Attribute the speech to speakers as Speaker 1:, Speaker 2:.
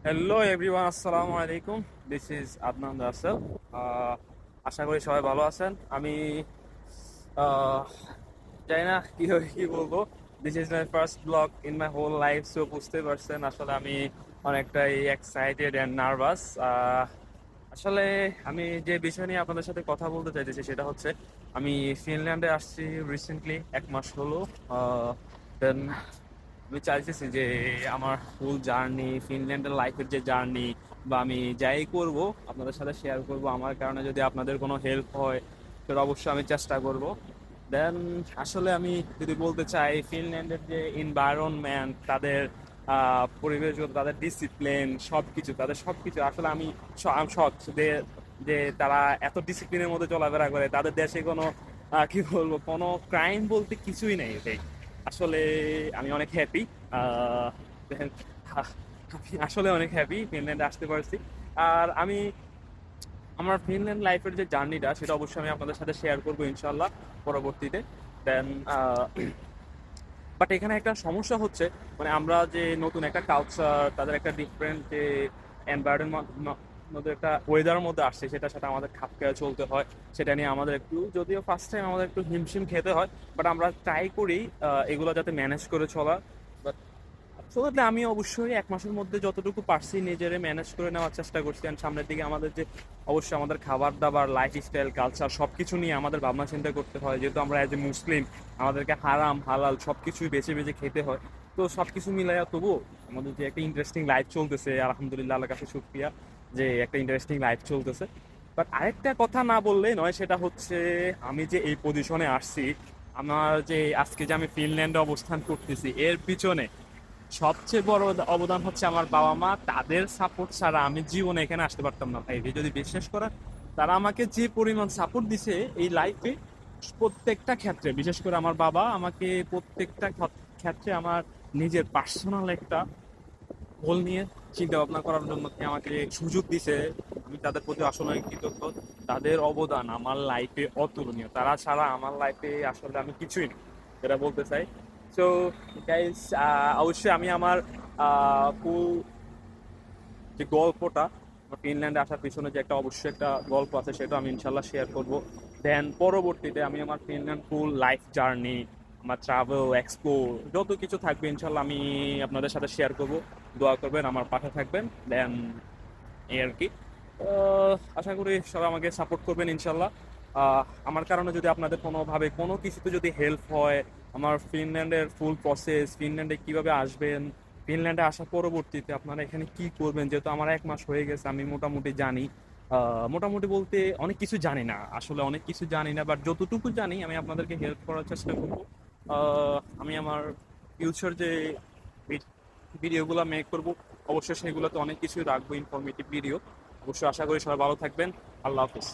Speaker 1: Hello everyone, আসসালামু আলাইকুম। This is Adnan Rasel. আশা করি সবাই ভালো আছেন। আমি আহ, জানি না কিভাবে কি বলবো। This is my first blog in my whole life, so বুঝতে পারছেন আসলে আমি অনেকটাই এক্সাইটেড অ্যান্ড নার্ভাস। আসলে আমি যে বিষয় নিয়ে আপনাদের সাথে কথা বলতে চাইতেছি সেটা হচ্ছে আমি ফিনল্যান্ডে আসছি রিসেন্টলি, 1 মাস হলো। দেন আমি চাইতেছি যে আমার ফুল জার্নি, ফিনল্যান্ডের লাইফের যে জার্নি বা আমি যাই করব আপনাদের সাথে শেয়ার করব। আমার কারণে যদি আপনাদের কোনো হেল্প হয় সেটা অবশ্যই আমি চেষ্টা করব। দেন আসলে আমি যদি বলতে চাই ফিনল্যান্ডের যে এনভায়রনমেন্ট, তাদের পরিবেশগত, তাদের ডিসিপ্লিন, সবকিছু, তাদের সবকিছু আসলে আমি শখ যে যে তারা এত ডিসিপ্লিনের মধ্যে চলাফেরা করে। তাদের দেশে কোনো কি বলবো, কোনো ক্রাইম বলতে কিছুই নেই ভাই। আসলে আমি অনেক হ্যাপি। আমি আসলে অনেক হ্যাপি ফিনল্যান্ডে আসতে পারছি। আর আমি আমার ফিনল্যান্ড লাইফের যে জার্নিটা সেটা অবশ্যই আমি আপনাদের সাথে শেয়ার করবো ইনশাল্লাহ পরবর্তীতে। দেন বাট এখানে একটা সমস্যা হচ্ছে, মানে আমরা যে নতুন একটা কালচার, তাদের একটা ডিফারেন্ট যে এনভায়রনমেন্ট মধ্যে একটা ওয়েদারের মধ্যে আসছে, সেটার সাথে আমাদের খাপ খেয়ে চলতে হয়। সেটা নিয়ে আমাদের একটু, যদিও ফার্স্ট টাইম আমাদের একটু হিমশিম খেতে হয়, বাট আমরা ট্রাই করি এগুলো যাতে ম্যানেজ করে চলা। বাট আসলে আমি অবশ্যই 1 মাসের মধ্যে যতটুকু পারছি নিজেরে ম্যানেজ করে নেওয়ার চেষ্টা করছি। আর সামনের দিকে আমাদের যে অবশ্যই আমাদের খাবার দাবার, লাইফ স্টাইল, কালচার সবকিছু নিয়ে আমাদের ভাবনা চিন্তা করতে হয়, যেহেতু আমরা এজ এ মুসলিম আমাদেরকে হারাম হালাল সবকিছুই বেছে বেছে খেতে হয়। তো সবকিছু মিলাইয়া তবুও আমাদের যে একটা ইন্টারেস্টিং লাইফ চলতেছে, আলহামদুলিল্লাহ আল্লাহর কাছে শুকরিয়া যে একটা ইন্টারেস্টিং লাইফ চলতেছে। বাট আরেকটা কথা না বললেই নয়, সেটা হচ্ছে আমি যে এই পজিশনে আসছি, আমার যে আজকে যে আমি ফিনল্যান্ডে অবস্থান করতেছি, এর পিছনে সবচেয়ে বড় অবদান হচ্ছে আমার বাবা মা। তাদের সাপোর্ট ছাড়া আমি জীবনে এখানে আসতে পারতাম না ভাই। যদি বিশ্বাস করেন, তারা আমাকে যে পরিমাণ সাপোর্ট দিছে এই লাইফে, প্রত্যেকটা ক্ষেত্রে, বিশেষ করে আমার বাবা আমাকে প্রত্যেকটা ক্ষেত্রে আমার নিজের পার্সোনাল একটা গোল নিয়ে চিন্তা ভাবনা করার জন্য কি আমাকে সুযোগ দিছে। আমি তাদের প্রতি আসলে কৃতজ্ঞ। তাদের অবদান আমার লাইফে অতুলনীয়। তারা ছাড়া আমার লাইফে আসলে আমি কিছুই না, যেটা বলতে চাই। সো গাইস, অবশ্যই আমি আমার ফুল যে গল্পটা, আমার ফিনল্যান্ডে আসার পিছনে যে একটা অবশ্যই একটা গল্প আছে, সেটা আমি ইনশাল্লাহ শেয়ার করব। দেন পরবর্তীতে আমি আমার ফিনল্যান্ড ফুল লাইফ জার্নি, আমার ট্রাভেল এক্সপ্লোর যত কিছু থাকবে ইনশাল্লাহ আমি আপনাদের সাথে শেয়ার করব। দোয়া করবেন, আমার পাশে থাকবেন। দেন এই আর কি। আশা করি সবাই আমাকে সাপোর্ট করবেন ইনশাল্লাহ। আমার কারণে যদি আপনাদের কোনোভাবে কোনো কিছুতে যদি হেল্প হয়, আমার ফিনল্যান্ডের ফুল প্রসেস, ফিনল্যান্ডে কিভাবে আসবেন, ফিনল্যান্ডে আসার পরবর্তীতে আপনারা এখানে কি করবেন, যেহেতু আমার 1 মাস হয়ে গেছে, আমি মোটামুটি জানি। মোটামুটি বলতে অনেক কিছু জানি না, আসলে অনেক কিছু জানি না, বাট যতটুকু জানি আমি আপনাদেরকে হেল্প করার চেষ্টা করব। আমি আমার ফিউচার যে ভিডিওগুলো মেক করব, অবশ্যই সেগুলোতে অনেক কিছুই রাখবো, ইনফরমেটিভ ভিডিও। অবশ্যই আশা করি সবাই ভালো থাকবেন। আল্লাহ হাফিজ।